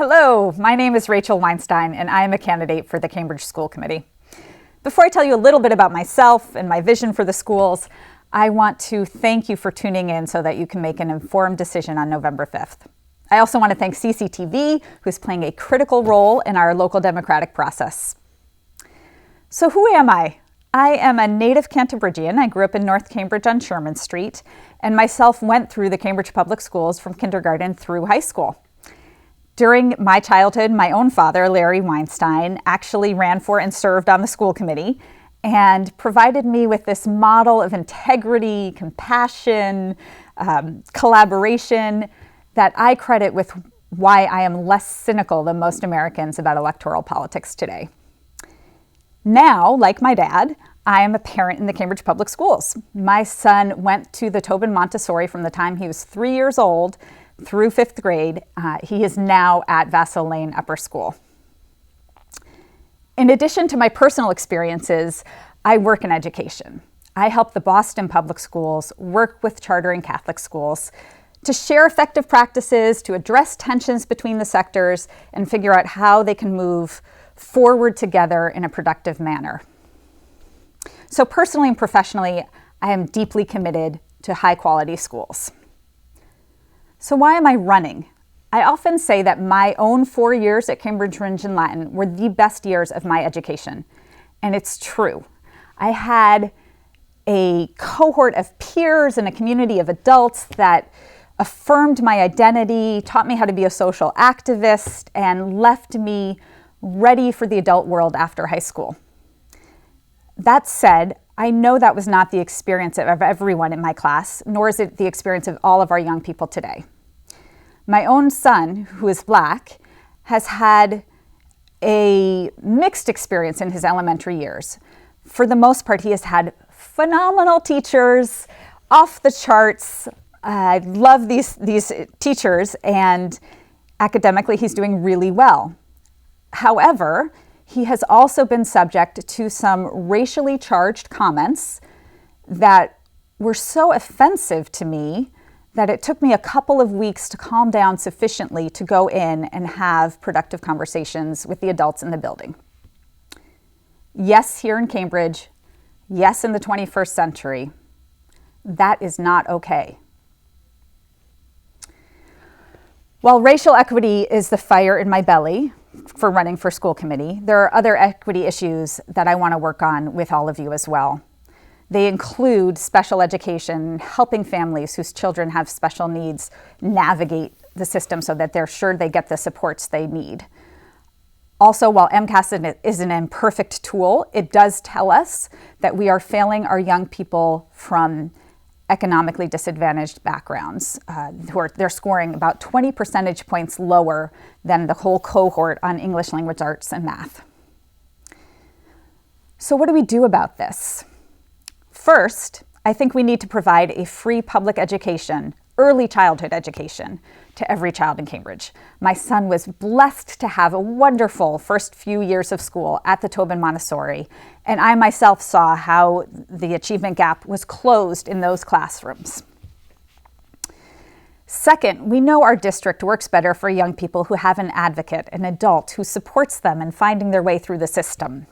Hello, my name is Rachel Weinstein, and I am a candidate for the Cambridge School Committee. Before I tell you a little bit about myself and my vision for the schools, I want to thank you for tuning in so that you can make an informed decision on November 5th. I also want to thank CCTV, who's playing a critical role in our local democratic process. So who am I? I am a native Cantabrigian. I grew up in North Cambridge on Sherman Street, and myself went through the Cambridge Public Schools from kindergarten through high school. During my childhood, my own father, Larry Weinstein, actually ran for and served on the school committee and provided me with this model of integrity, compassion, collaboration that I credit with why I am less cynical than most Americans about electoral politics today. Now, like my dad, I am a parent in the Cambridge Public Schools. My son went to the Tobin Montessori from the time he was 3 years old through 5th grade. He is now at Vassal Lane Upper School. In addition to my personal experiences, I work in education. I help the Boston Public Schools work with charter and Catholic schools to share effective practices, to address tensions between the sectors, and figure out how they can move forward together in a productive manner. So personally and professionally, I am deeply committed to high-quality schools. So why am I running? I often say that my own 4 years at Cambridge Rindge and Latin were the best years of my education, and it's true. I had a cohort of peers and a community of adults that affirmed my identity, taught me how to be a social activist, and left me ready for the adult world after high school. That said, I know that was not the experience of everyone in my class, nor is it the experience of all of our young people today. My own son, who is Black, has had a mixed experience in his elementary years. For the most part, he has had phenomenal teachers, off the charts. I love these teachers, and academically, he's doing really well. However, he has also been subject to some racially charged comments that were so offensive to me that it took me a couple of weeks to calm down sufficiently to go in and have productive conversations with the adults in the building. Yes, here in Cambridge, yes, in the 21st century, that is not okay. While racial equity is the fire in my belly for running for school committee, there are other equity issues that I want to work on with all of you as well. They include special education, helping families whose children have special needs navigate the system so that they're sure they get the supports they need. Also, while MCAS is an imperfect tool, it does tell us that we are failing our young people from economically disadvantaged backgrounds. They're scoring about 20 percentage points lower than the whole cohort on English language arts and math. So what do we do about this? First, I think we need to provide a free public education, early childhood education, to every child in Cambridge. My son was blessed to have a wonderful first few years of school at the Tobin Montessori, and I myself saw how the achievement gap was closed in those classrooms. Second, we know our district works better for young people who have an advocate, an adult who supports them in finding their way through the system.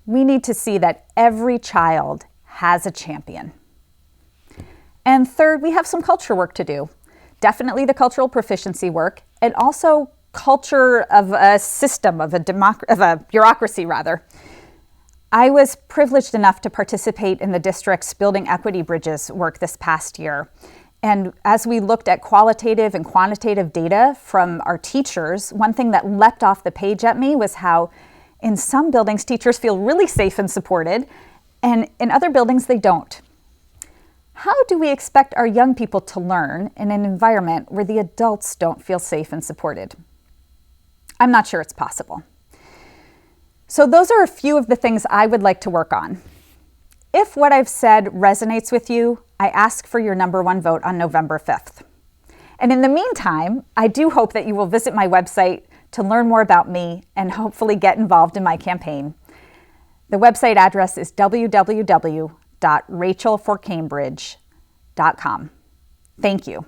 We need to see that every child has a champion. And third, we have some culture work to do. Definitely the cultural proficiency work, and also culture of a system, of a bureaucracy rather. I was privileged enough to participate in the district's Building Equity Bridges work this past year. And as we looked at qualitative and quantitative data from our teachers, one thing that leapt off the page at me was how in some buildings teachers feel really safe and supported, and in other buildings they don't. How do we expect our young people to learn in an environment where the adults don't feel safe and supported? I'm not sure it's possible. So those are a few of the things I would like to work on. If what I've said resonates with you, I ask for your number one vote on November 5th. And in the meantime, I do hope that you will visit my website to learn more about me and hopefully get involved in my campaign. The website address is www.rachelforcambridge.com. Thank you.